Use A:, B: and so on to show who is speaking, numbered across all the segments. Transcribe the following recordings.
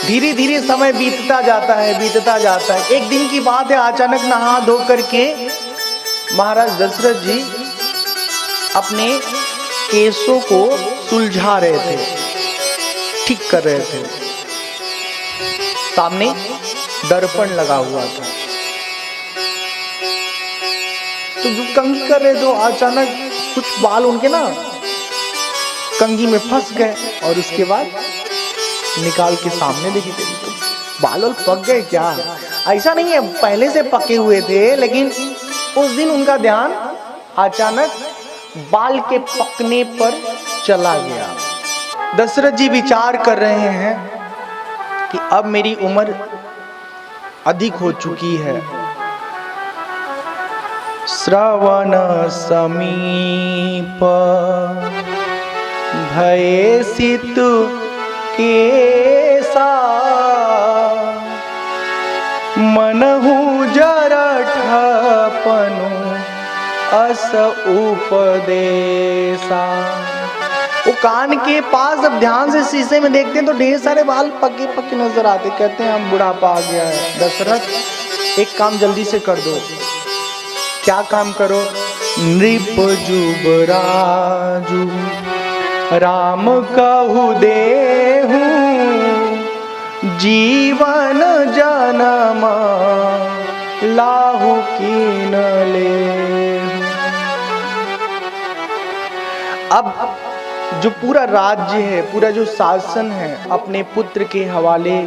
A: धीरे धीरे समय बीतता जाता है, बीतता जाता है। एक दिन की बात है, अचानक नहा धो करके महाराज दशरथ जी अपने केसों को सुलझा रहे थे, ठीक कर रहे थे। सामने दर्पण लगा हुआ था, तो जो कंघी कर रहे थे अचानक कुछ बाल उनके ना कंघी में फंस गए और उसके बाद निकाल के सामने देखे तो बाल पक गए क्या? ऐसा नहीं है, पहले से पके हुए थे, लेकिन उस दिन उनका ध्यान अचानक बाल के पकने पर चला गया। दशरथ जी विचार कर रहे हैं कि अब मेरी उम्र अधिक हो चुकी है, श्रवण समीप भये सितु केसा, मनहु जरठपनु अस उपदेशा। वो कान के पास अब ध्यान से शीशे में देखते हैं तो ढेर सारे बाल पके पके नजर आते। कहते हैं हम बुढ़ापा आ गया है। दशरथ एक काम जल्दी से कर दो। क्या काम करो? नृप जुबराजू राम कहु देहु, जीवन जन्म लाहु कीन लेहु। अब जो पूरा राज्य है, पूरा जो शासन है, अपने पुत्र के हवाले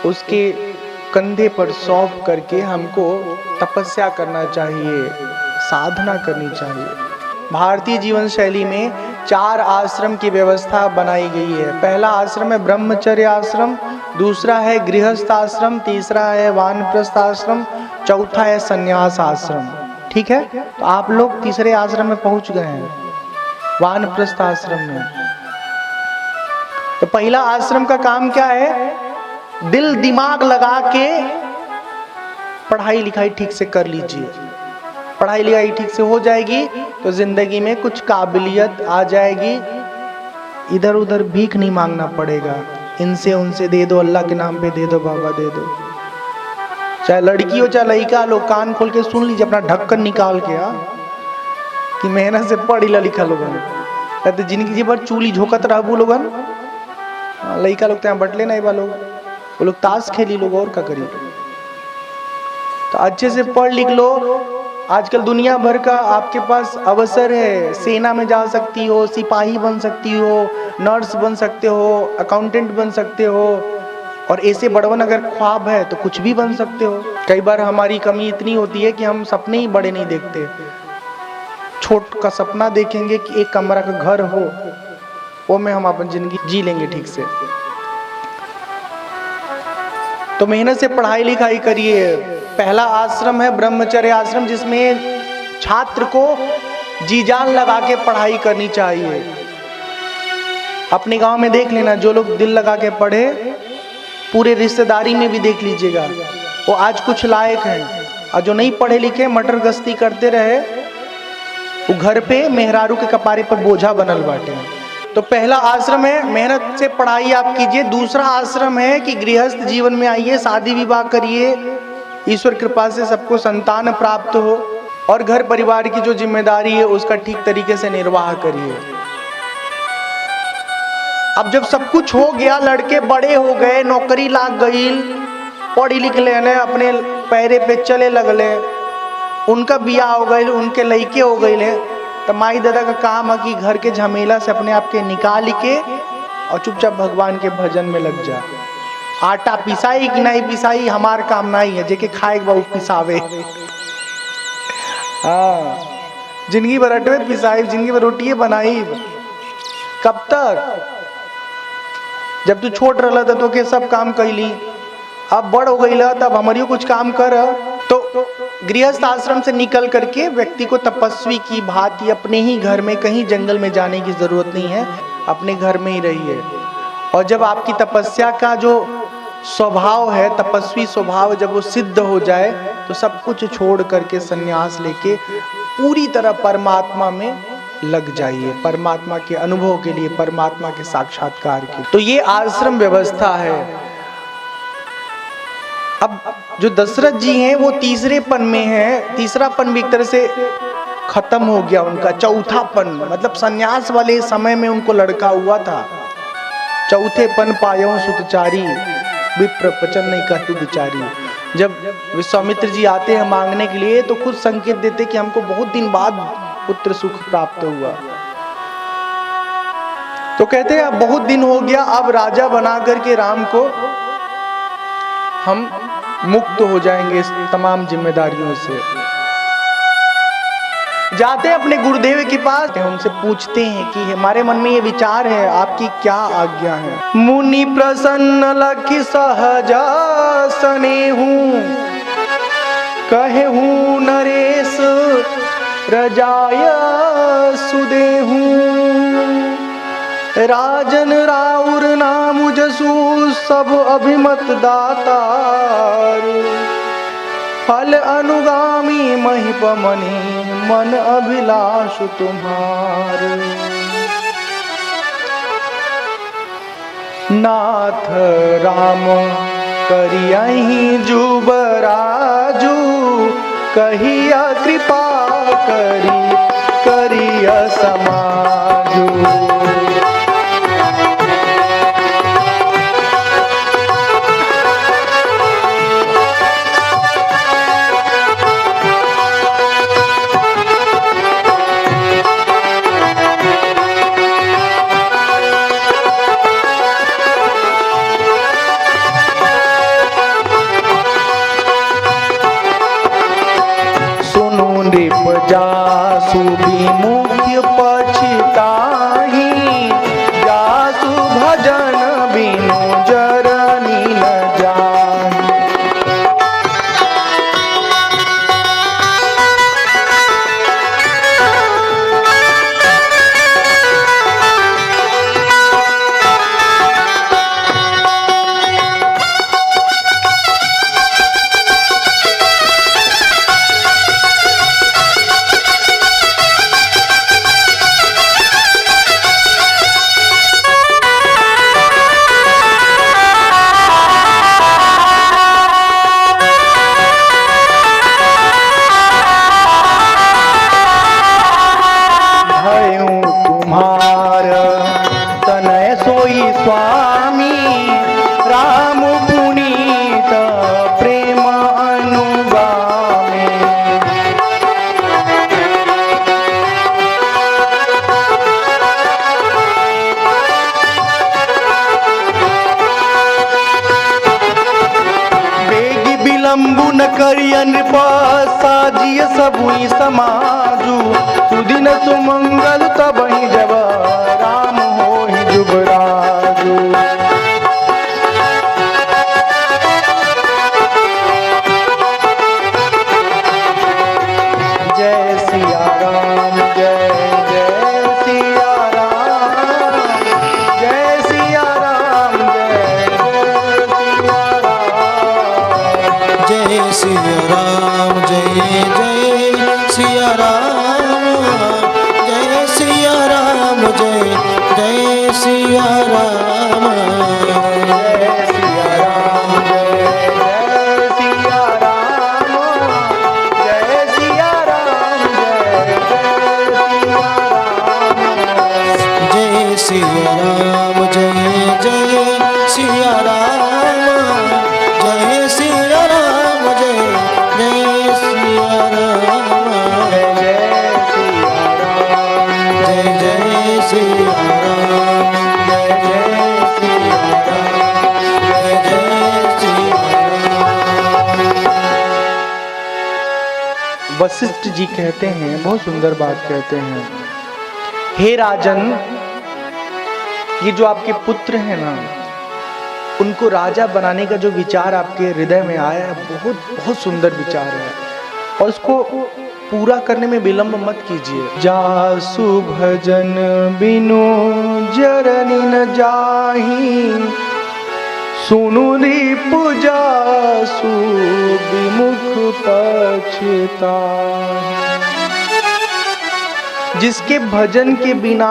A: उसके कंधे पर सौंप करके हमको तपस्या करना चाहिए, साधना करनी चाहिए। भारतीय जीवन शैली में 4 आश्रम की व्यवस्था बनाई गई है। पहला आश्रम है ब्रह्मचर्य आश्रम, दूसरा है गृहस्थ आश्रम, तीसरा है वानप्रस्थ आश्रम, चौथा है संन्यास आश्रम। ठीक है, तो आप लोग तीसरे आश्रम में पहुंच गए हैं, वानप्रस्थ आश्रम में। तो पहला आश्रम का काम क्या है? दिल दिमाग लगा के पढ़ाई लिखाई ठीक से कर लीजिए। पढ़ाई लिखाई ठीक से हो जाएगी तो जिंदगी में कुछ काबिलियत आ जाएगी। इधर उधर भीख नहीं मांगना पड़ेगा, इनसे उनसे दे दो, अल्लाह के नाम पे दे दो, बाबा दे दो। चाहे लड़की हो चाहे लड़का, लोग कान खोल के सुन लीजिए, अपना ढक्कन निकाल के कि मेहनत से पढ़ी लिखा लोगन कहते जिनकी जी पर चूली झोंकत रहबू लोगन। लड़का लोग तो बटले नहीं बा, वो लोग ताश खेली, लोग और क्या करी। तो अच्छे से पढ़ लिख लो। आजकल दुनिया भर का आपके पास अवसर है, सेना में जा सकती हो, सिपाही बन सकती हो, नर्स बन सकते हो, अकाउंटेंट बन सकते हो, और ऐसे बड़वन अगर ख्वाब है तो कुछ भी बन सकते हो। कई बार हमारी कमी इतनी होती है कि हम सपने ही बड़े नहीं देखते। छोट का सपना देखेंगे कि एक कमरा का घर हो, वो में हम अपनी जिंदगी जी लेंगे ठीक से। तो मेहनत से पढ़ाई लिखाई करिए। पहला आश्रम है ब्रह्मचर्य आश्रम, जिसमें छात्र को जी जान लगा के पढ़ाई करनी चाहिए। अपने गांव में देख लेना, जो लोग दिल लगा के पढ़े, पूरे रिश्तेदारी में भी देख लीजिएगा, वो आज कुछ लायक हैं। और जो नहीं पढ़े लिखे मटर गश्ती करते रहे, वो घर पे मेहरारू के कपारे पर बोझा बनल बाटे। तो पहला आश्रम है मेहनत से पढ़ाई आप कीजिए। दूसरा आश्रम है कि गृहस्थ जीवन में आइए, शादी विवाह करिए, ईश्वर कृपा से सबको संतान प्राप्त हो, और घर परिवार की जो जिम्मेदारी है उसका ठीक तरीके से निर्वाह करिए। अब जब सब कुछ हो गया, लड़के बड़े हो गए, नौकरी लाग गई, पढ़ी लिख लेने, अपने पैरे पे चले लगले, उनका बियाह हो गए, उनके लड़के हो गए, तो माई दादा का काम है कि घर के झमेला से अपने आप के निकाल के और चुपचाप भगवान के भजन में लग जा। आटा पिसाई कि नहीं पिसाई हमार काम नहीं है, जेके खाए बहु पिसावे। हाँ, जिंदगी भर अटवे पिसाई, जिंदगी भर रोटिए बनाई। कब तक? जब तू छोट रहा था तो के सब काम कैली, अब बड़ हो गई तब हमारी कुछ काम कर। तो गृहस्थ आश्रम से निकल करके व्यक्ति को तपस्वी की भांति अपने ही घर में, कहीं जंगल में जाने की जरूरत नहीं है, अपने घर में ही रहिए। और जब आपकी तपस्या का जो स्वभाव है, तपस्वी स्वभाव, जब वो सिद्ध हो जाए तो सब कुछ छोड़ करके संन्यास लेके पूरी तरह परमात्मा में लग जाइए, परमात्मा के अनुभव के लिए, परमात्मा के साक्षात्कार के। तो ये आश्रम व्यवस्था है। अब जो दशरथ जी हैं वो तीसरेपन में हैं, तीसरापन भी एक तरह से खत्म हो गया उनका, चौथापन मतलब सन्यास वाले समय में उनको लड़का हुआ था। चौथेपन पायो सुतचारी, विप्र वचन नहीं कहती बिचारी। जब विश्वामित्र जी आते हैं मांगने के लिए तो खुद संकेत देते कि हमको बहुत दिन बाद पुत्र सुख प्राप्त हुआ। तो कहते हैं अब बहुत दिन हो गया, अब राजा बना करके राम को हम मुक्त हो जाएंगे इस तमाम जिम्मेदारियों से। जाते हैं अपने गुरुदेव के पास, उनसे पूछते हैं कि हमारे मन में ये विचार है, आपकी क्या आज्ञा है। मुनि प्रसन्न लखि सहजा सनेहू, कहे हूँ नरेश रजाय सुदेहू। राजन राउर नाम जसु सब अभिमत दातार, फल अनुगामी महिपमनि मन अभिलाष तुम्हार। नाथ राम करियहि जुबराजू, कहिया कृपा करी करिया समाजू। जासु विमुख्य पछिताहि, जासु भजन बिनु जरनी न जाहि। स्वामी राम पुनीत प्रेम अनुगामी। बेगी विलंबु न करिय नृप, साजिय सबुई समाजू। सुदिन सुमंगल तबहि जब, राम होहि जुबराजू। जय सिया राम जय जय सिया राम, जय सिया राम जय जय सिया राम।
B: जय सिया राम जय सिया राम, जय जय सिया राम, जय सिया राम।
A: जय सिया राम जय सिया राम, जय सिया राम
B: जय सिया राम जय सिया राम, जय सिया राम, जय जय सिया राम, जय जय सिया राम, जय जय सिया राम।
A: वशिष्ठ जी कहते हैं, बहुत सुंदर बात कहते हैं, हे राजन, ये जो आपके पुत्र हैं ना, उनको राजा बनाने का जो विचार आपके हृदय में आया है, बहुत बहुत सुंदर विचार है, और उसको पूरा करने में विलंब मत कीजिए। जासु भजन बिनु जरनी न जाहि, सुनु रिपु जासु विमुख पछताहि। जिसके भजन के बिना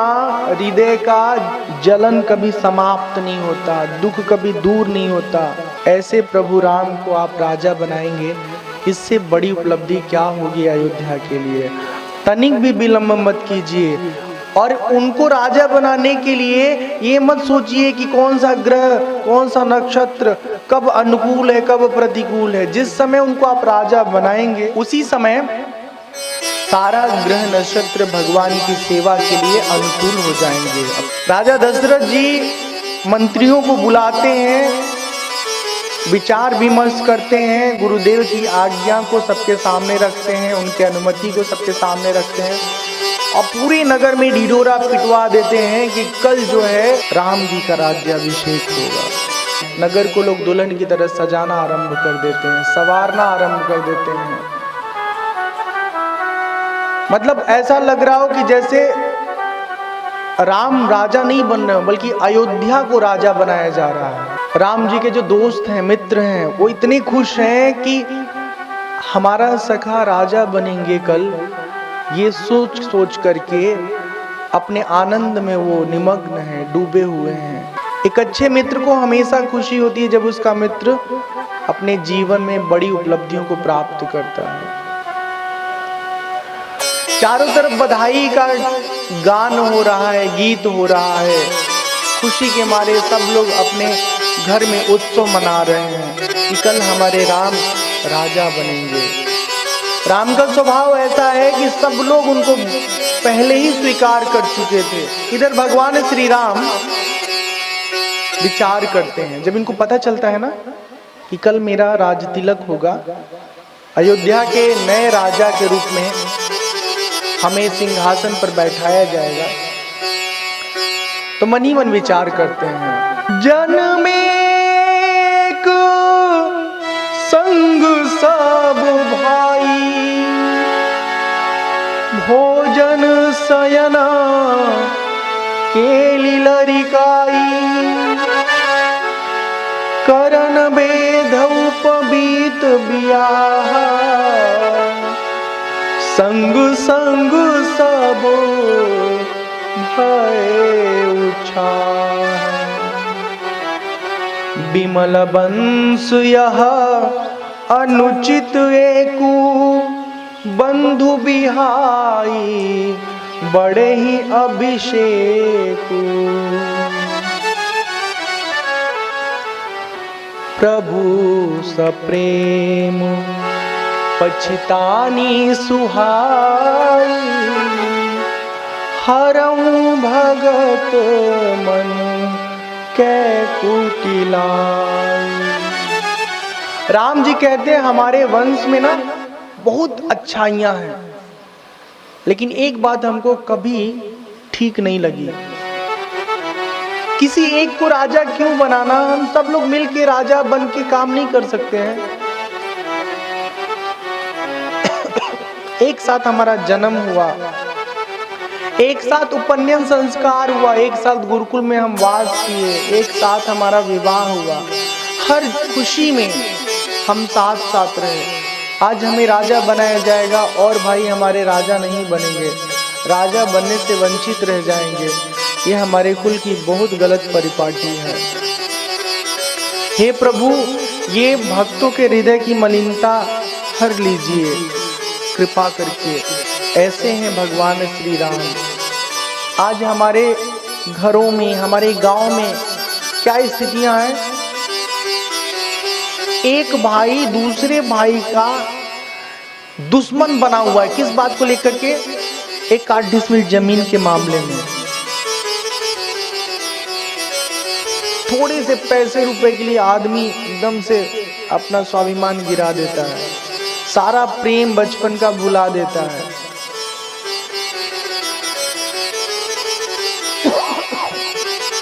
A: हृदय का जलन कभी समाप्त नहीं होता, दुख कभी दूर नहीं होता। ऐसे प्रभु राम को आप राजा बनाएंगे, इससे बड़ी उपलब्धि क्या होगी अयोध्या के लिए। तनिक भी विलंब मत कीजिए। और उनको राजा बनाने के लिए ये मत सोचिए कि कौन सा ग्रह, कौन सा नक्षत्र कब अनुकूल है, कब प्रतिकूल है। जिस समय उनको आप राजा बनाएंगे, उसी समय सारा ग्रह नक्षत्र भगवान की सेवा के लिए अनुकूल हो जाएंगे। राजा दशरथ जी मंत्रियों को बुलाते हैं, विचार विमर्श करते हैं, गुरुदेव की आज्ञा को सबके सामने रखते हैं, उनके अनुमति को सबके सामने रखते हैं और पूरे नगर में ढिढोरा पिटवा देते हैं कि कल जो है राम जी का राज्याभिषेक होगा। नगर को लोग दुल्हन की तरह सजाना आरंभ कर देते हैं, संवारना आरंभ कर देते हैं। मतलब ऐसा लग रहा हो कि जैसे राम राजा नहीं बन रहे हो, बल्कि अयोध्या को राजा बनाया जा रहा है। राम जी के जो दोस्त हैं, मित्र हैं, वो इतने खुश हैं कि हमारा सखा राजा बनेंगे कल, ये सोच सोच करके अपने आनंद में वो निमग्न हैं, डूबे हुए हैं। एक अच्छे मित्र को हमेशा खुशी होती है जब उसका मित्र अपने जीवन में बड़ी उपलब्धियों को प्राप्त करता है। चारों तरफ बधाई का गान हो रहा है, गीत हो रहा है। खुशी के मारे सब लोग अपने घर में उत्सव मना रहे हैं कि कल हमारे राम राजा बनेंगे। राम का स्वभाव ऐसा है कि सब लोग उनको पहले ही स्वीकार कर चुके थे। इधर भगवान श्री राम विचार करते हैं, जब इनको पता चलता है ना कि कल मेरा राज तिलक होगा, अयोध्या के नए राजा के रूप में हमें सिंहासन पर बैठाया जाएगा, तो मन ही मन विचार करते हैं, जनमेक संग सब भाई, भोजन शयना केली लरिकाई, करन बेध उपबीत बियाह, संग संग सब भय उछाह, बिमल बंस यह अनुचित एकु, बंधु बिहाई बड़े ही अभिषेकु, प्रभु सप्रेम पछितानी सुहाई, हरऊं भगत मन कै कुटिलाई। राम जी कहते हैं हमारे वंश में ना बहुत अच्छाइयां हैं, लेकिन एक बात हमको कभी ठीक नहीं लगी, किसी एक को राजा क्यों बनाना? हम सब लोग मिलके राजा बन के काम नहीं कर सकते हैं? एक साथ हमारा जन्म हुआ, एक साथ उपनयन संस्कार हुआ, एक साथ गुरुकुल में हम वास किए, एक साथ हमारा विवाह हुआ, हर खुशी में हम साथ साथ रहे। आज हमें राजा बनाया जाएगा और भाई हमारे राजा नहीं बनेंगे, राजा बनने से वंचित रह जाएंगे। ये हमारे कुल की बहुत गलत परिपाटी है। हे प्रभु, ये भक्तों के हृदय की मलिनता हर लीजिए कृपा करके। ऐसे हैं भगवान श्री राम। आज हमारे घरों में, हमारे गांव में क्या स्थितियां हैं? एक भाई दूसरे भाई का दुश्मन बना हुआ है। किस बात को लेकर के? एक 8 डिसमिल जमीन के मामले में। थोड़े से पैसे रुपए के लिए आदमी एकदम से अपना स्वाभिमान गिरा देता है, सारा प्रेम बचपन का भुला देता है।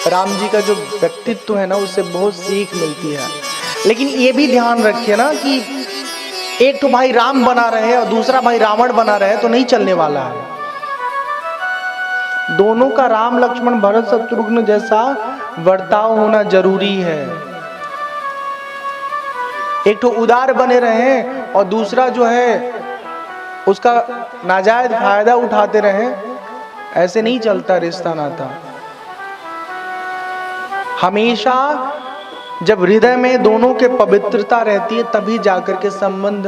A: राम जी का जो व्यक्तित्व है ना, उससे बहुत सीख मिलती है। लेकिन ये भी ध्यान रखिए ना कि एक तो भाई राम बना रहे और दूसरा भाई रावण बना रहे तो नहीं चलने वाला है। दोनों का राम लक्ष्मण भरत शत्रुघ्न जैसा बर्ताव होना जरूरी है। एक तो उदार बने रहे और दूसरा जो है उसका नाजायज फायदा उठाते रहे, ऐसे नहीं चलता रिश्ता नाता। हमेशा जब हृदय में दोनों के पवित्रता रहती है तभी जाकर के संबंध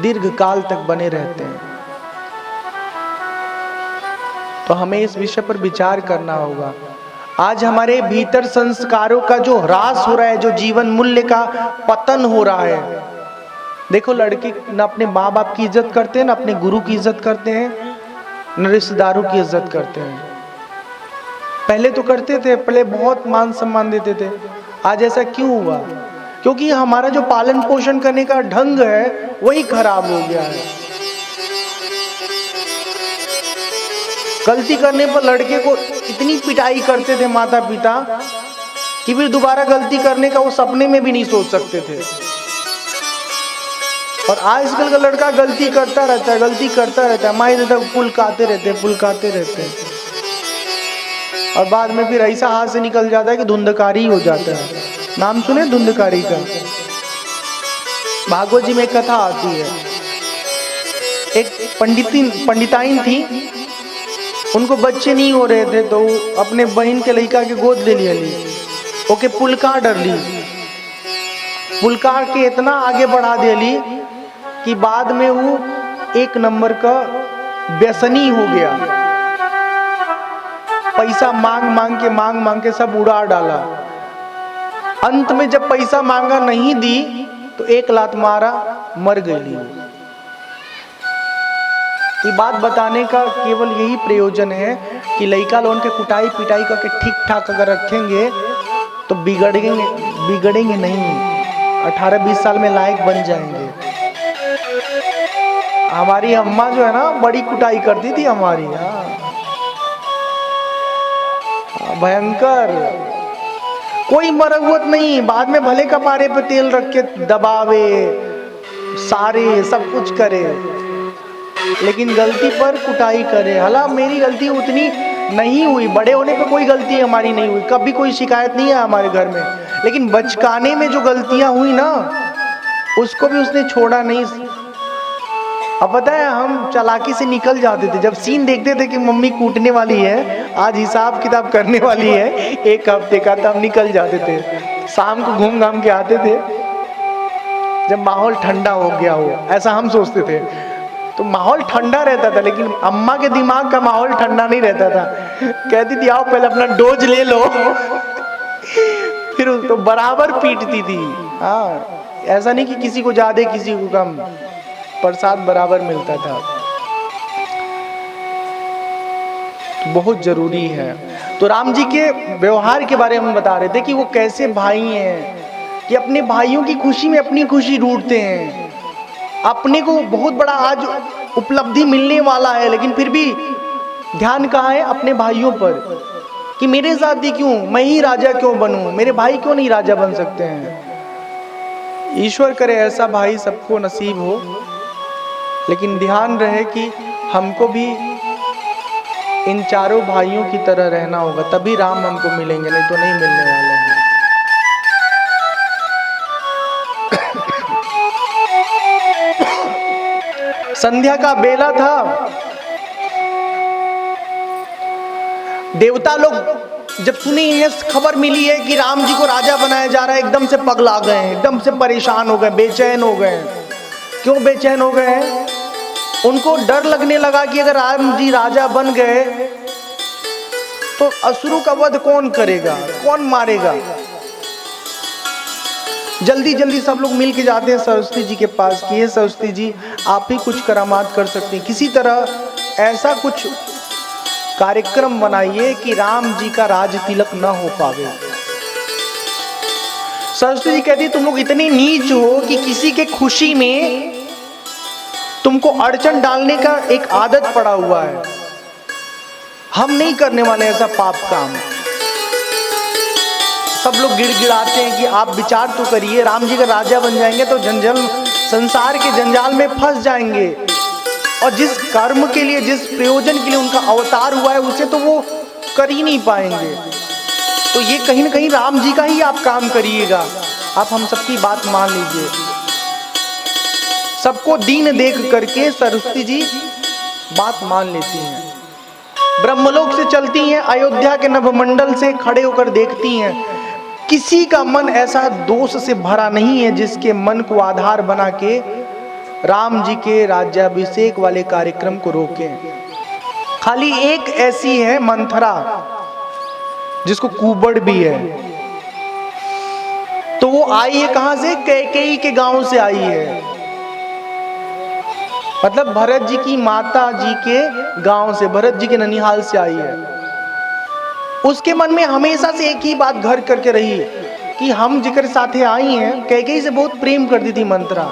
A: दीर्घ काल तक बने रहते हैं। तो हमें इस विषय पर विचार करना होगा। आज हमारे भीतर संस्कारों का जो ह्रास हो रहा है, जो जीवन मूल्य का पतन हो रहा है। देखो, लड़के न अपने माँ बाप की इज्जत करते हैं, न अपने गुरु की इज्जत करते हैं, न रिश्तेदारों की इज्जत करते हैं। पहले तो करते थे, पहले बहुत मान सम्मान देते थे। आज ऐसा क्यों हुआ? क्योंकि हमारा जो पालन पोषण करने का ढंग है वही खराब हो गया है। गलती करने पर लड़के को इतनी पिटाई करते थे माता पिता कि फिर दोबारा गलती करने का वो सपने में भी नहीं सोच सकते थे। और आजकल का लड़का गलती करता रहता है, गलती करता रहता है, माई देता पुलकाते रहते हैं, पुलकाते रहते हैं, और बाद में फिर ऐसा हाथ से निकल जाता है कि धुंधकारी हो जाता है। नाम सुने धुंधकारी का? भागवत जी में एक कथा आती है। एक पंडिताइन थी, उनको बच्चे नहीं हो रहे थे तो अपने बहन के लड़का के गोद ले लिया, ओके पुलकार डर ली, पुलकार के इतना आगे बढ़ा दिली कि बाद में वो एक नंबर का व्यसनी हो गया। पैसा मांग मांग के सब उड़ा डाला। अंत में जब पैसा मांगा नहीं दी तो एक लात मारा, मर गई। ये बात बताने का केवल यही प्रयोजन है कि लड़का लोगों के कुटाई पिटाई करके ठीक ठाक अगर रखेंगे तो बिगड़ेंगे नहीं, 18-20 साल में लायक बन जाएंगे। हमारी अम्मा जो है ना, बड़ी कुटाई करती थी हमारी, भयंकर। कोई मरम्मत नहीं, बाद में भले कपारे पे तेल रख के दबावे, सारे सब कुछ करे, लेकिन गलती पर कुटाई करे। हालांकि मेरी गलती उतनी नहीं हुई, बड़े होने पे कोई गलती हमारी नहीं हुई, कभी कोई शिकायत नहीं है हमारे घर में, लेकिन बचकाने में जो गलतियां हुई ना उसको भी उसने छोड़ा नहीं। अब पता है, हम चालाकी से निकल जाते थे। जब सीन देखते थे कि मम्मी कूटने वाली है, आज हिसाब किताब करने वाली है 1 हफ्ते का, तब निकल जाते थे। शाम को घूम घाम के आते थे जब माहौल ठंडा हो गया हो, ऐसा हम सोचते थे। तो माहौल ठंडा रहता था, लेकिन अम्मा के दिमाग का माहौल ठंडा नहीं रहता था। कहती थी आओ पहले अपना डोज ले लो फिर तो बराबर पीटती थी। हाँ, ऐसा नहीं कि किसी को ज्यादा किसी को कम, प्रसाद बराबर मिलता था। तो बहुत जरूरी है। तो राम जी के व्यवहार के बारे में हम बता रहे थे कि वो कैसे भाई हैं कि अपने भाइयों की खुशी में अपनी खुशी ढूंढते हैं। अपने को बहुत बड़ा आज उपलब्धि मिलने वाला है, लेकिन फिर भी ध्यान कहाँ है? अपने भाइयों पर, कि मेरे साथ ही क्यों, मैं ही राजा क्यों बनूं, मेरे भाई क्यों नहीं राजा बन सकते हैं। ईश्वर करे ऐसा भाई सबको नसीब हो, लेकिन ध्यान रहे कि हमको भी इन चारों भाइयों की तरह रहना होगा, तभी राम हमको मिलेंगे, नहीं तो नहीं मिलने वाले हैं। संध्या का बेला था। देवता लोग जब सुनी है, खबर मिली है कि राम जी को राजा बनाया जा रहा है, एकदम से पगला गए हैं, एकदम से परेशान हो गए, बेचैन हो गए। क्यों बेचैन हो गए हैं? उनको डर लगने लगा कि अगर राम जी राजा बन गए तो असुरों का वध कौन करेगा, कौन मारेगा। जल्दी जल्दी सब लोग मिल के जाते हैं सरस्वती जी के पास कि हे सरस्वती जी, आप ही कुछ करामात कर सकते हैं, किसी तरह ऐसा कुछ कार्यक्रम बनाइए कि राम जी का राज तिलक न हो पावे। सरस्वती जी कहती तुम लोग इतने नीच हो कि किसी के खुशी में तुमको अड़चन डालने का एक आदत पड़ा हुआ है। हम नहीं करने वाले ऐसा पाप काम। सब लोग गिड़गिड़ाते हैं कि आप विचार तो करिए, राम जी का राजा बन जाएंगे तो जंजाल, संसार के जंजाल में फंस जाएंगे, और जिस कर्म के लिए, जिस प्रयोजन के लिए उनका अवतार हुआ है उसे तो वो कर ही नहीं पाएंगे। तो ये कहीं ना कहीं राम जी का ही आप काम करिएगा। आप हम सबकी बात मान लीजिए। सबको दीन देख करके सरस्वती जी बात मान लेती हैं, ब्रह्मलोक से चलती हैं, अयोध्या के नभमंडल से खड़े होकर देखती हैं किसी का मन ऐसा दोष से भरा नहीं है जिसके मन को आधार बना के राम जी के राज्याभिषेक वाले कार्यक्रम को रोके। खाली एक ऐसी है मंथरा, जिसको कुबड़ भी है। तो वो आई है कहां से? कैकेयी के गांव से आई है। मतलब भरत जी की माता जी के गांव से, भरत जी के ननिहाल से आई है। उसके मन में हमेशा से एक ही बात घर करके रही कि हम जिक्र साथे आई हैं। कैकेयी से बहुत प्रेम करती थी मंथरा।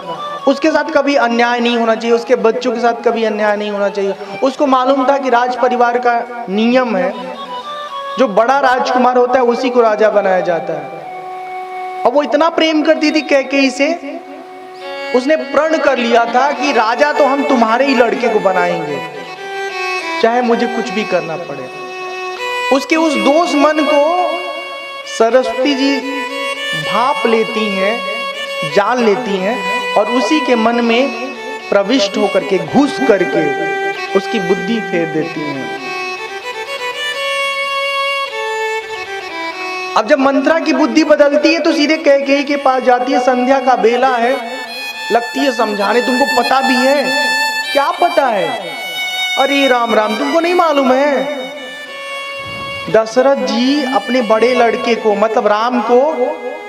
A: उसके साथ कभी अन्याय नहीं होना चाहिए, उसके बच्चों के साथ कभी अन्याय नहीं होना चाहिए। उसको मालूम था कि राज परिवार का नियम है, जो बड़ा राजकुमार होता है उसी को राजा बनाया जाता है। और वो इतना प्रेम करती थी कैकेयी से, उसने प्रण कर लिया था कि राजा तो हम तुम्हारे ही लड़के को बनाएंगे, चाहे मुझे कुछ भी करना पड़े। उसके उस दोष मन को सरस्वती जी भाप लेती हैं, जान लेती हैं, और उसी के मन में प्रविष्ट होकर के, घुस करके उसकी बुद्धि फेर देती हैं। अब जब मंथरा की बुद्धि बदलती है तो सीधे कैकेयी के पास जाती है। संध्या का बेला है, लगती है समझाने, तुमको पता भी है? क्या पता है? अरे राम राम, तुमको नहीं मालूम है? दशरथ जी अपने बड़े लड़के को, मतलब राम को,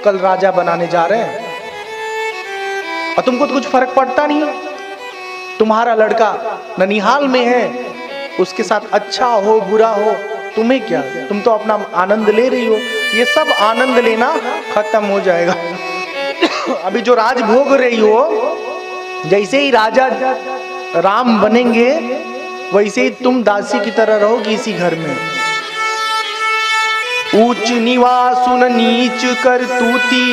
A: कल राजा बनाने जा रहे हैं। और तुमको तो कुछ फर्क पड़ता नहीं। तुम्हारा लड़का ननिहाल में है, उसके साथ अच्छा हो बुरा हो तुम्हें क्या? तुम तो अपना आनंद ले रही हो। ये सब आनंद लेना खत्म हो जाएगा। अभी जो राज भोग रही हो, जैसे ही राजा राम बनेंगे वैसे ही तुम दासी की तरह रहोगी इसी घर में। ऊंच निवासुन नीच कर तूती,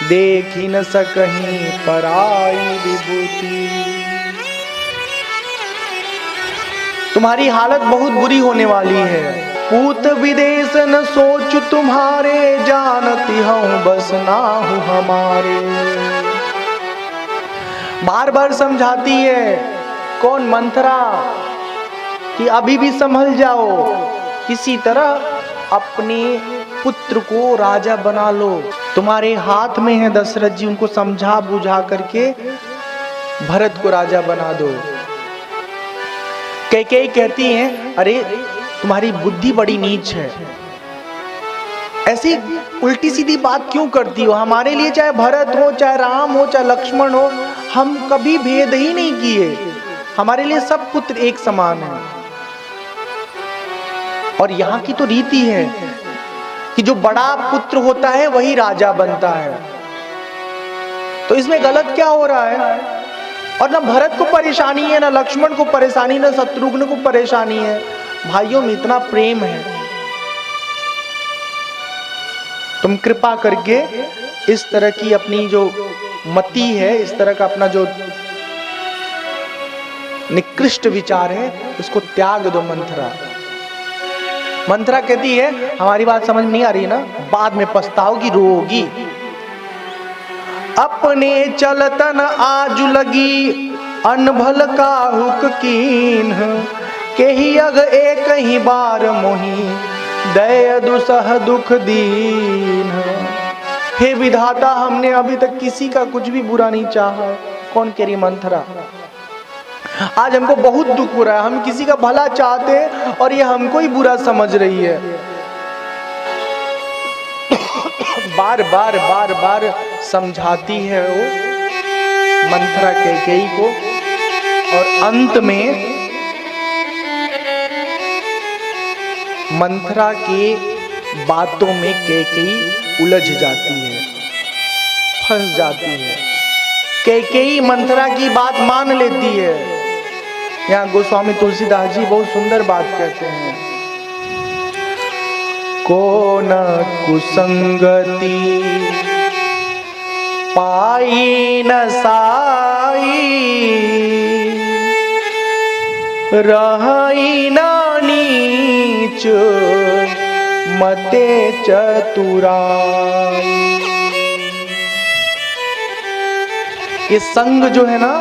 A: देख ही न सकहीं पराई विभूति। तुम्हारी हालत बहुत बुरी होने वाली है। पूत विदेश न सोच तुम्हारे, जानती हूं बस ना हूं हमारे। बार बार समझाती है, कौन? मंथरा, कि अभी भी संभल जाओ, किसी तरह अपने पुत्र को राजा बना लो, तुम्हारे हाथ में है। दशरथ जी उनको समझा बुझा करके भरत को राजा बना दो। कैकेयी कहती हैं, अरे तुम्हारी बुद्धि बड़ी नीच है, ऐसी उल्टी सीधी बात क्यों करती हो? हमारे लिए चाहे भरत हो, चाहे राम हो, चाहे लक्ष्मण हो, हम कभी भेद ही नहीं किए। हमारे लिए सब पुत्र एक समान है। और यहाँ की तो रीति है कि जो बड़ा पुत्र होता है वही राजा बनता है। तो इसमें गलत क्या हो रहा है? और ना भरत को परेशानी है, ना लक्ष्मण को परेशानी, ना शत्रुघ्न को परेशानी है। भाइयों में इतना प्रेम है। तुम कृपा करके इस तरह की अपनी जो मति है, इस तरह का अपना जो निकृष्ट विचार है, उसको त्याग दो मंथरा। मंथरा कहती है, हमारी बात समझ में नहीं आ रही ना, बाद में पछताओगी, रोगी। अपने चलतन आज लगी, अनभल का हुक कीन, केहि अग एक ही बार मोही, दय दुसह दुख दीन। हे विधाता, हमने अभी तक किसी का कुछ भी बुरा नहीं चाहा। कौन कह रही? मंथरा। आज हमको बहुत दुख हो रहा है, हम किसी का भला चाहते हैं और ये हमको ही बुरा समझ रही है। बार बार बार बार समझाती है वो मंथरा कैकेयी को, और अंत में मंथरा के बातों में कैकेयी उलझ जाती है, फंस जाती है। कैकेयी मंथरा की बात मान लेती है। यहाँ गोस्वामी तुलसीदास जी बहुत सुंदर बात कहते हैं, को न कुसंगति पाई न साई, रही न नीच मते चतुराई। ये संग जो है ना,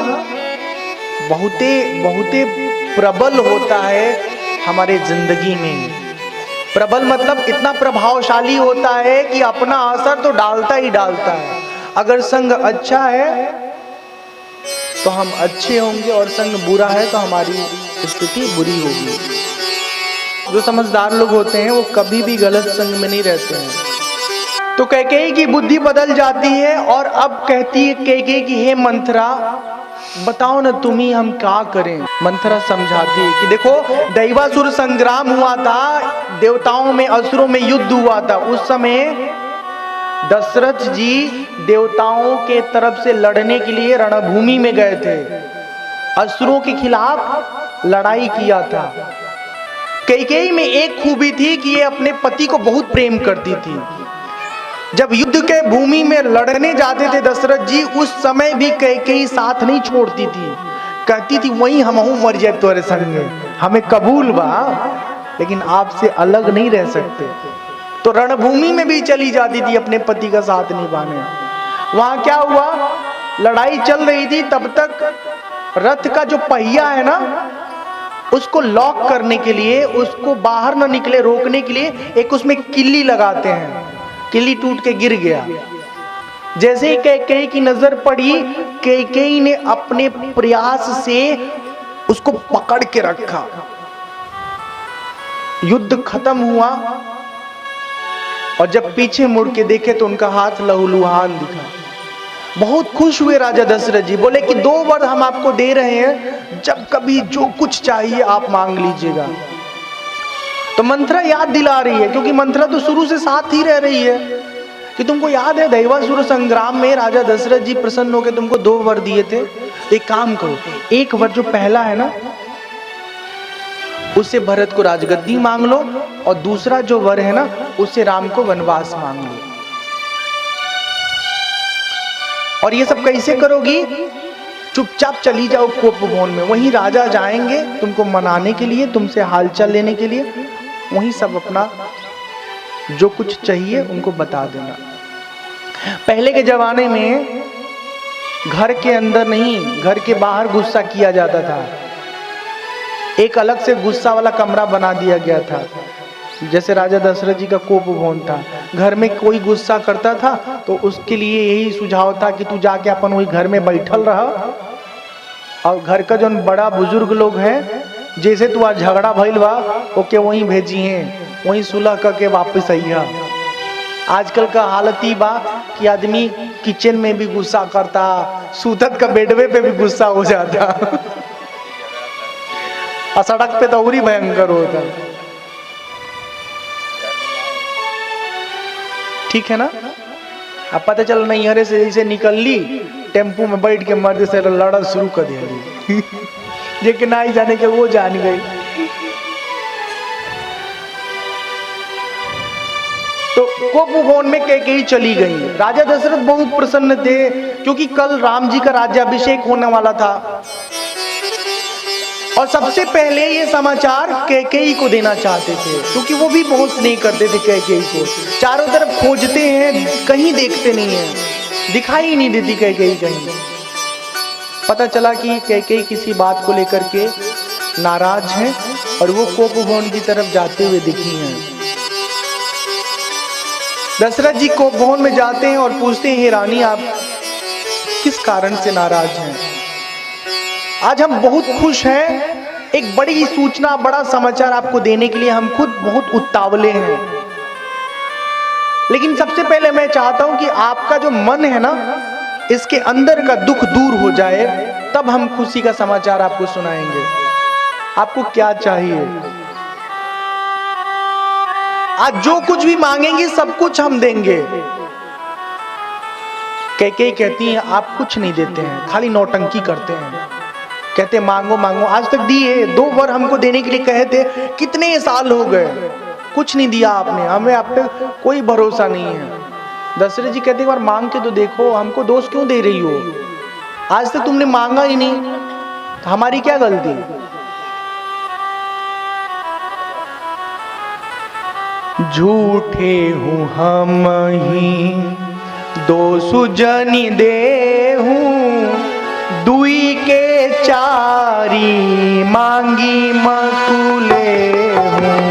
A: बहुते बहुते प्रबल होता है हमारे जिंदगी में। प्रबल मतलब इतना प्रभावशाली होता है कि अपना असर तो डालता ही डालता है। अगर संग अच्छा है तो हम अच्छे होंगे और संग बुरा है तो हमारी स्थिति बुरी होगी। जो समझदार लोग होते हैं वो कभी भी गलत संग में नहीं रहते हैं। तो कैकेयी की बुद्धि बदल जाती है और अब कहती है कैकेयी कि हे मंथरा, बताओ ना तुम ही हम क्या करें। मंथरा समझाती है कि देखो, दैवासुर संग्राम हुआ था, देवताओं में असुरों में युद्ध हुआ था। उस समय दशरथ जी देवताओं के तरफ से लड़ने के लिए रणभूमि में गए थे, असुरों के खिलाफ लड़ाई किया था। कैकेयी में एक खूबी थी कि ये अपने पति को बहुत प्रेम करती थी। जब युद्ध के भूमि में लड़ने जाते थे दशरथ जी, उस समय भी कैकेयी साथ नहीं छोड़ती थी। कहती थी वहीं हमहू मर जाए तुम्हारे संग, हमें कबूल बा, लेकिन आपसे अलग नहीं रह सकते। तो रणभूमि में भी चली जाती थी अपने पति का साथ निभाने। वहां क्या हुआ, लड़ाई चल रही थी, तब तक रथ का जो पहिया है ना, उसको लॉक करने के लिए, उसको बाहर न निकले रोकने के लिए एक उसमें किल्ली लगाते हैं। किल्ली टूट के गिर गया। जैसे ही कैकेयी की नजर पड़ी, कैकेयी ने अपने प्रयास से उसको पकड़ के रखा। युद्ध खत्म हुआ और जब पीछे मुड़ के देखे तो उनका हाथ लहूलुहान दिखा। बहुत खुश हुए राजा दशरथ जी, बोले कि 2 वर हम आपको दे रहे हैं, जब कभी जो कुछ चाहिए आप मांग लीजिएगा। तो मंथरा याद दिला रही है, क्योंकि मंथरा तो शुरू से साथ ही रह रही है, कि तुमको याद है दैवासुर संग्राम में राजा दशरथ जी प्रसन्न होकर तुमको 2 वर दिए थे। एक काम करो, एक वर जो पहला है ना, उससे भरत को राजगद्दी मांग लो, और दूसरा जो वर है ना, उससे राम को वनवास मांग लो। और ये सब कैसे करोगी? चुपचाप चली जाओ कोपभवन में, वहीं राजा जाएंगे तुमको मनाने के लिए, तुमसे हालचाल लेने के लिए। वहीं सब अपना जो कुछ चाहिए उनको बता देना। पहले के जमाने में घर के अंदर नहीं, घर के बाहर गुस्सा किया जाता था। एक अलग से गुस्सा वाला कमरा बना दिया गया था। जैसे राजा दशरथ जी का कोप भवन था, घर में कोई गुस्सा करता था तो उसके लिए यही सुझाव था कि तू जाके अपन वही घर में बैठल रह, और घर का जो बड़ा बुजुर्ग लोग हैं, जैसे तू आज झगड़ा भइल बा ओके वहीं भेजिए, वहीं सुलह करके वापस आइया। आजकल का हालत ही बा कि आदमी किचन में भी गुस्सा करता, सूतत का बेडवे पे भी गुस्सा हो जाता, और सड़क पे तो और ही भयंकर होता। ठीक है ना? अब पता चल नैहरे से जैसे निकल ली, टेम्पू में बैठ के मर्द से लड़ना शुरू कर दिया। जे कि नहीं जाने के वो जान गई। तो कोपभवन में कैकेयी चली गई। राजा दशरथ बहुत प्रसन्न थे, क्योंकि कल राम जी का राज्याभिषेक होने वाला था, और सबसे पहले ये समाचार कैकेयी को देना चाहते थे, क्योंकि वो भी बहुत स्नेह करते थे कैकेयी को। चारों तरफ खोजते हैं, कहीं देखते नहीं है, दिखाई ही नहीं देती कैकेयी कहीं। पता चला कि कैकेयी किसी बात को लेकर के नाराज है, और वो कोपभवन की तरफ जाते हुए दिखी हैं। दशरथ जी कोपभवन में जाते हैं और पूछते हैं, हे रानी, आप किस कारण से नाराज हैं? आज हम बहुत खुश हैं, एक बड़ी सूचना, बड़ा समाचार आपको देने के लिए हम खुद बहुत उतावले हैं। लेकिन सबसे पहले मैं चाहता हूं कि आपका जो मन है ना, इसके अंदर का दुख दूर हो जाए, तब हम खुशी का समाचार आपको सुनाएंगे। आपको क्या चाहिए? आज जो कुछ भी मांगेंगे सब कुछ हम देंगे। कैकेयी कहती है आप कुछ नहीं देते हैं, खाली नौटंकी करते हैं। कहते मांगो मांगो, आज तक दिए, 2 वर हमको देने के लिए कहे थे, कितने साल हो गए, कुछ नहीं दिया आपने, हमें आप पे कोई भरोसा नहीं है। दशरथ जी कहते एक बार मांग के तो देखो, हमको दोष क्यों दे रही हो? आज तक तुमने मांगा ही नहीं, तो हमारी क्या गलती? झूठे हूँ हम ही दोष जनि देहूं, दुई के चारी मांगी मकुले हूँ।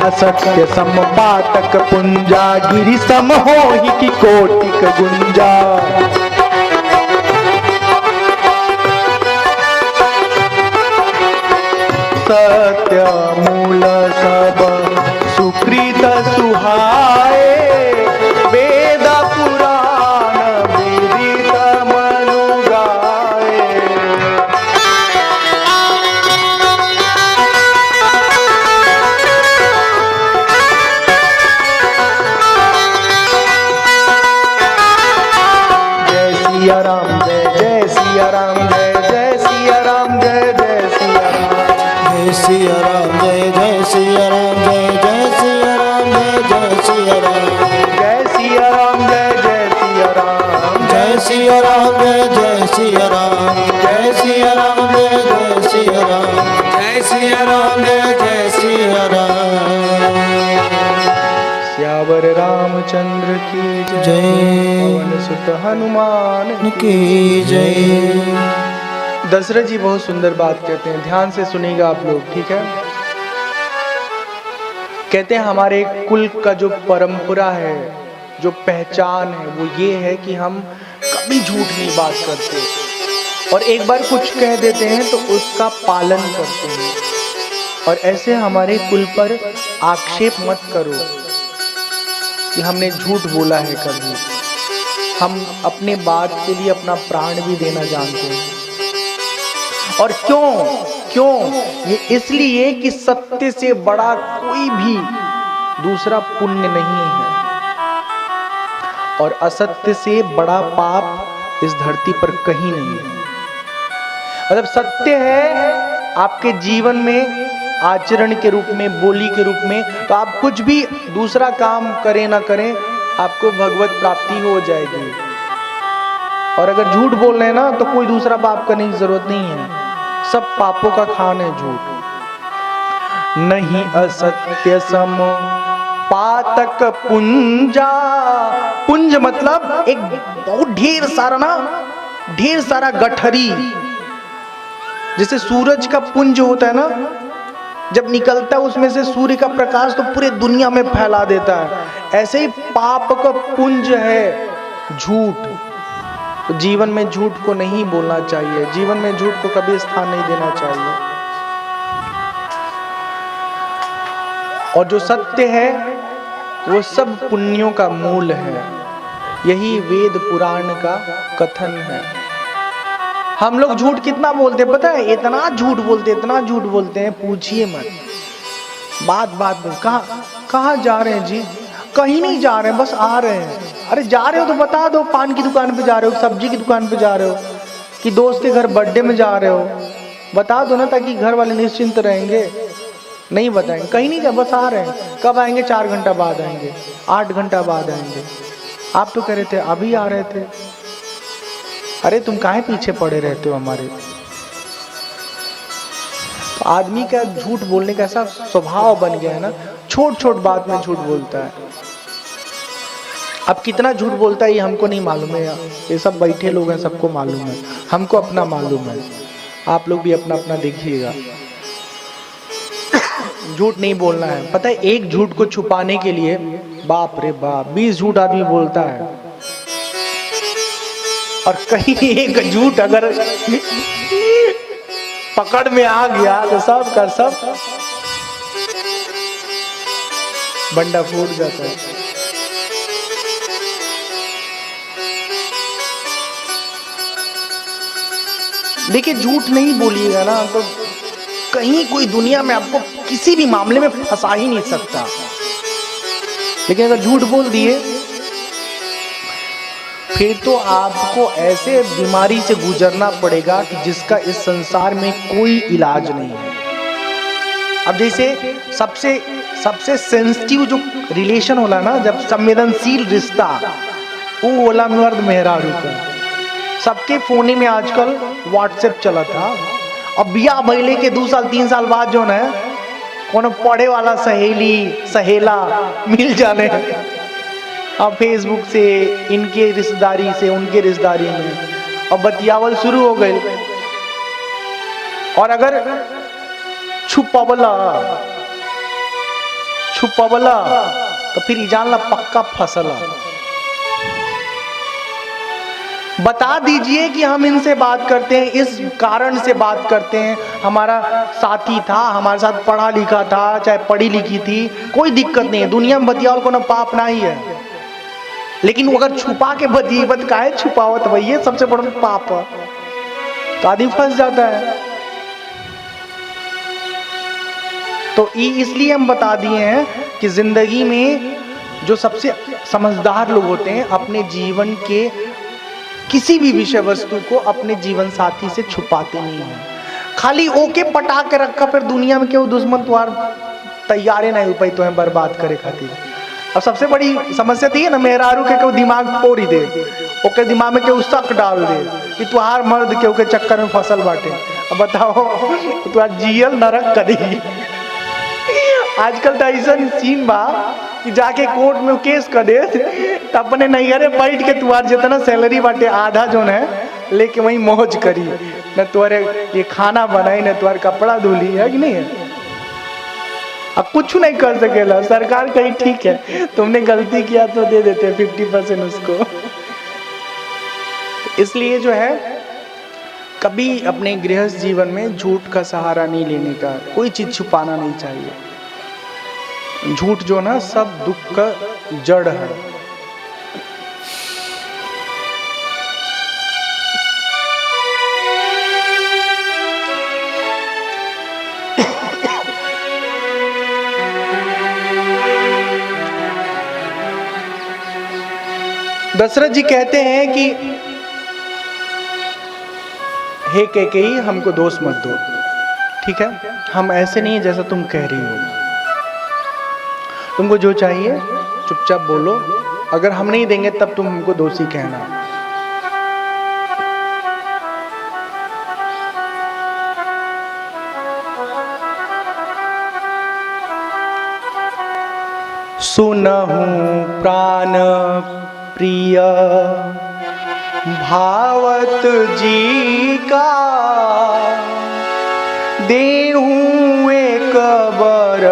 A: असत्य सम पातक पुंजा, गिरि सम होहि की कोटिक गुंजा। सत्य मूल सब सुकृत सुहाए, वेद पुराण विदित मनु गाए। जय सिया राम, जय जय सिया राम, जय जय सिया राम, जय जय सिया राम।
B: जय सिया राम, जय जय सिया राम, जय जय सिया राम, जय जय सिया राम।
A: जय सिया राम, जय जय सिया राम,
B: जय सिया राम, जय जय सिया राम, जय सिया राम, जय जय सिया राम, जय सिया राम, जय जय सिया राम।
A: सियावर रामचंद्र की जय,
B: जय
A: पवन सुत हनुमान
B: की जय।
A: दशरथ जी बहुत सुंदर बात कहते हैं, ध्यान से सुनिएगा आप लोग, ठीक है। कहते हैं हमारे कुल का जो परंपरा है, जो पहचान है, वो ये है कि हम कभी झूठ नहीं बात करते, और एक बार कुछ कह देते हैं तो उसका पालन करते हैं। और ऐसे हमारे कुल पर आक्षेप मत करो कि हमने झूठ बोला है कभी। हम अपने बात के लिए अपना प्राण भी देना जानते हैं। और क्यों ये इसलिए कि सत्य से बड़ा कोई भी दूसरा पुण्य नहीं है, और असत्य से बड़ा पाप इस धरती पर कहीं नहीं है। मतलब सत्य है आपके जीवन में आचरण के रूप में, बोली के रूप में, तो आप कुछ भी दूसरा काम करें ना करें, आपको भगवत प्राप्ति हो जाएगी। और अगर झूठ बोल रहे हैं ना, तो कोई दूसरा पाप करने की जरूरत नहीं है, सब पापों का खान है झूठ। नहीं असत्य सम पातक पुंजा, पुंज मतलब एक बहुत ढेर सारा गठरी। जैसे सूरज का पुंज होता है ना, जब निकलता है उसमें से सूर्य का प्रकाश तो पूरे दुनिया में फैला देता है, ऐसे ही पाप का पुंज है झूठ। तो जीवन में झूठ को नहीं बोलना चाहिए, जीवन में झूठ को कभी स्थान नहीं देना चाहिए। और जो सत्य है वो सब पुण्यों का मूल है, यही वेद पुराण का कथन है। हम लोग झूठ कितना बोलते हैं पता है? इतना झूठ बोलते हैं, पूछिए मत। बात में कहाँ जा रहे हैं जी? कहीं नहीं जा रहे हैं, बस आ रहे हैं। अरे जा रहे हो तो बता दो, पान की दुकान पे जा रहे हो, सब्जी की दुकान पे जा रहे हो, कि दोस्त के घर बर्थडे में जा रहे हो, बता दो ना, ताकि घर वाले निश्चिंत रहेंगे। नहीं बताएंगे, कहीं नहीं जा, बस आ रहे हैं। कब आएंगे? 4 घंटा बाद आएंगे, 8 घंटा बाद आएंगे। आप तो कह रहे थे अभी आ रहे थे। अरे तुम काहे पीछे पड़े रहते हो हमारे? तो आदमी का झूठ बोलने का ऐसा स्वभाव बन गया है ना, छोट बात में झूठ बोलता है। अब कितना झूठ बोलता है ये हमको नहीं मालूम है, ये सब बैठे लोग हैं, सबको मालूम है, हमको अपना मालूम है। आप लोग भी अपना अपना देखिएगा। झूठ नहीं बोलना है। पता है एक झूठ को छुपाने के लिए बाप रे बाप 20 झूठ आदमी बोलता है, और कहीं एक झूठ अगर पकड़ में आ गया तो सब कर सब बंडा फूट जाता है। देखिए झूठ नहीं बोलिएगा ना तो कहीं कोई दुनिया में आपको किसी भी मामले में फंसा ही नहीं सकता। लेकिन अगर झूठ बोल दिए फिर तो आपको ऐसे बीमारी से गुजरना पड़ेगा कि जिसका इस संसार में कोई इलाज नहीं है। अब जैसे सबसे सेंसिटिव जो रिलेशन होला ना, जब संवेदनशील रिश्ता, वो होला मर्द मेहरारू का। सबके फोने में आजकल व्हाट्सएप चला था। अब बिया भइले के 2 साल 3 साल बाद जो है कोनो पढ़े वाला सहेली सहेला मिल जाने, अब फेसबुक से इनके रिश्तेदारी से उनके रिश्तेदारी में अब बतियावल शुरू हो गई। और अगर छुपवला तो फिर जानला पक्का फसला। बता दीजिए कि हम इनसे बात करते हैं, इस कारण से बात करते हैं, हमारा साथी था, हमारे साथ पढ़ा लिखा था, चाहे पढ़ी लिखी थी, कोई दिक्कत नहीं है, दुनिया में बतियाओ को ना पाप ना ही है। लेकिन वो अगर छुपा के बतियत का है, छुपावत वही है सबसे बड़ा पाप, तो आदमी फंस जाता है। तो इसलिए हम बता दिए हैं कि जिंदगी में जो सबसे समझदार लोग होते हैं अपने जीवन के किसी भी विषय वस्तु को अपने जीवन साथी से छुपाते नहीं हैं। खाली ओके पटा के रखा, फिर दुनिया में क्यों दुश्मन तुम्हार तैयारे नहीं हो पाई तो बर्बाद करे खातिर। अब सबसे बड़ी समस्या थी ना, मेहरारू के क्यों दिमाग फोड़ ही दे, ओके दिमाग में क्यों शक डाल दे कि तुहार मर्द क्यों के चक्कर में फसल बाटे। अब बताओ तुहार जियल नरक करेगी। आजकल तो ऐसा सीन बा कि जाके कोर्ट में केस कर दे तो अपने नैहरे बैठ के तुम्हार जितना सैलरी बाटे आधा जोन है लेके वही मौज करी, न तुम्हारे ये खाना बनाई, न तुम्हारे कपड़ा धुली, है कि नहीं है। अब कुछ नहीं कर सकेला सरकार, कहीं ठीक है तुमने गलती किया तो दे देते 50% उसको। इसलिए जो है कभी अपने गृहस्थ जीवन में झूठ का सहारा नहीं लेने का, कोई चीज छुपाना नहीं चाहिए। झूठ जो ना सब दुख का जड़ है। दशरथ जी कहते हैं कि हे कैकेयी हमको दोष मत दो, ठीक है, हम ऐसे नहीं है जैसा तुम कह रही हो, तुमको जो चाहिए चुपचाप बोलो, अगर हम नहीं देंगे तब तुम हमको दोषी कहना। सुनहु प्राण प्रिय भावत जी का, देहूं एक बर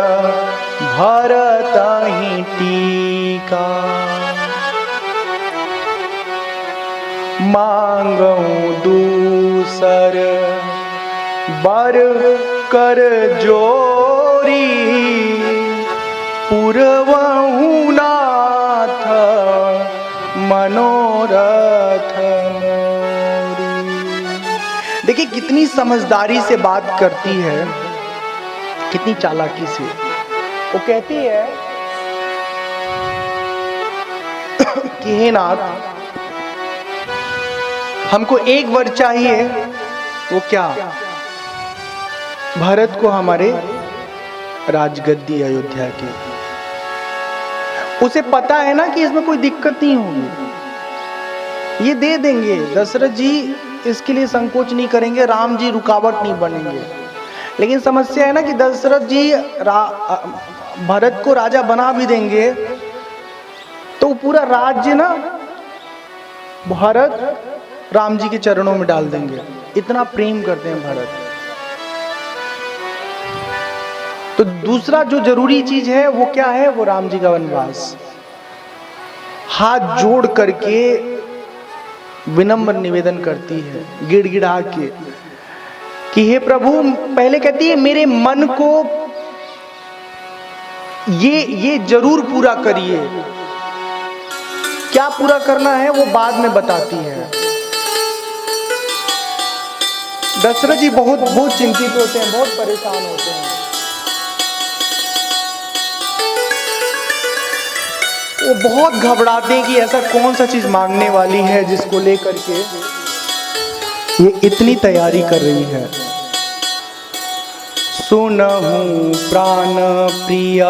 A: भरत ही टीका, मांगऊं दूसर बर कर जोरी, पुरवहु नाथ मनोरथ मोरी। देखिए कितनी समझदारी से बात करती है, कितनी चालाकी से। वो कहती है कि हे नाथ हमको एक वर चाहिए, वो क्या, भरत को हमारे राजगद्दी अयोध्या की। उसे पता है ना कि इसमें कोई दिक्कत नहीं होगी, ये दे देंगे। दशरथ जी इसके लिए संकोच नहीं करेंगे, राम जी रुकावट नहीं बनेंगे। लेकिन समस्या है ना कि दशरथ जी भरत को राजा बना भी देंगे तो पूरा राज्य ना भरत राम जी के चरणों में डाल देंगे, इतना प्रेम करते हैं भरत। तो दूसरा जो जरूरी चीज है वो क्या है, वो राम जी का वनवास। हाथ जोड़ करके विनम्र निवेदन करती है, गिड़गिड़ा के कि हे प्रभु, पहले कहती है मेरे मन को ये जरूर पूरा करिए, क्या पूरा करना है वो बाद में बताती है। दशरथ जी बहुत चिंतित होते हैं, बहुत परेशान होते हैं। वो बहुत घबराते हैं कि ऐसा कौन सा चीज मांगने वाली है जिसको लेकर के ये इतनी तैयारी कर रही है। सुनहु प्राण प्रिय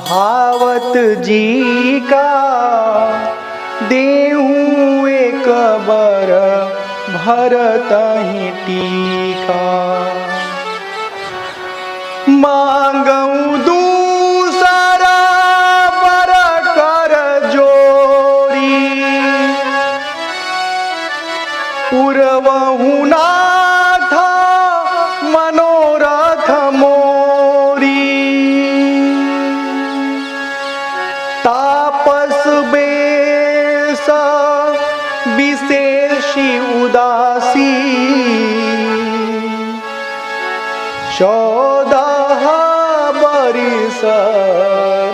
A: भावत जी का, देहूं एक बर भरत ही टीका, मांगऊं दूसरा बर कर जोरी, पुरवहु नाथ मनोरथ मोरी। 14 बरिस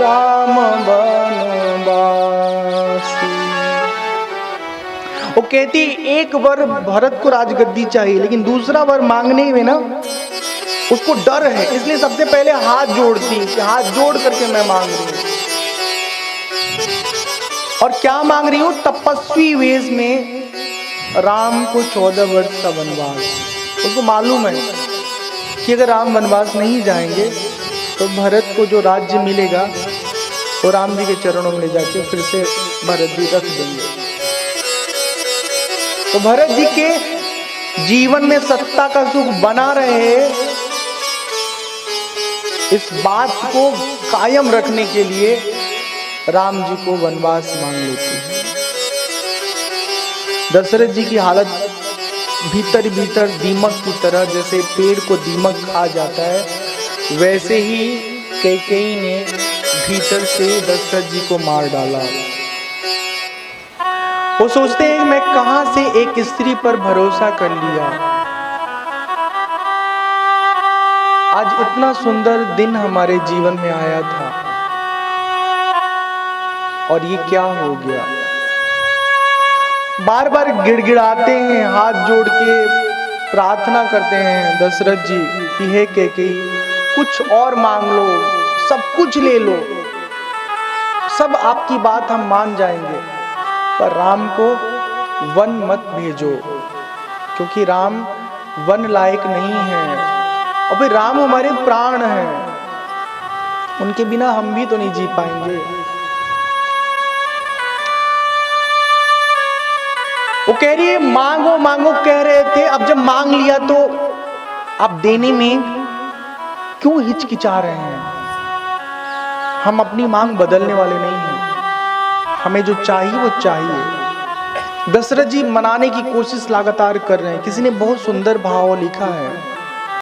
A: राम वनवासी। वो कहती एक बार भरत को राजगद्दी चाहिए, लेकिन दूसरा बार मांगने में ना उसको डर है, इसलिए सबसे पहले हाथ जोड़ती कि हाथ जोड़ करके मैं मांग रही हूं। और क्या मांग रही हूं? तपस्वी वेश में राम को 14 वर्ष का वनवास। उसको मालूम है कि अगर राम वनवास नहीं जाएंगे तो भरत को जो राज्य मिलेगा वो राम जी के चरणों में ले जाके फिर से भरत जी रख देंगे। तो भरत जी के जीवन में सत्ता का सुख बना रहे, इस बात को कायम रखने के लिए राम जी को वनवास मांग लेती है। दशरथ जी की हालत भीतर भीतर दीमक की तरह, जैसे पेड़ को दीमक खा जाता है, वैसे ही कैकेयी ने भीतर से दशरथ जी को मार डाला। वो सोचते हैं मैं कहां से एक स्त्री पर भरोसा कर लिया, आज इतना सुंदर दिन हमारे जीवन में आया था और ये क्या हो गया। बार बार गिड़गिड़ाते हैं, हाथ जोड़ के प्रार्थना करते हैं दशरथ जी कि हे कैकेयी कुछ और मांग लो, सब कुछ ले लो, सब आपकी बात हम मान जाएंगे, पर राम को वन मत भेजो, क्योंकि राम वन लायक नहीं है। और फिर राम हमारे प्राण हैं, उनके बिना हम भी तो नहीं जी पाएंगे। वो कह रही है मांगो मांगो कह रहे थे, अब जब मांग लिया तो आप देने में क्यों हिचकिचा रहे हैं? हम अपनी मांग बदलने वाले नहीं हैं, हमें जो चाहिए वो चाहिए। दशरथ जी मनाने की कोशिश लगातार कर रहे हैं। किसी ने बहुत सुंदर भाव लिखा है,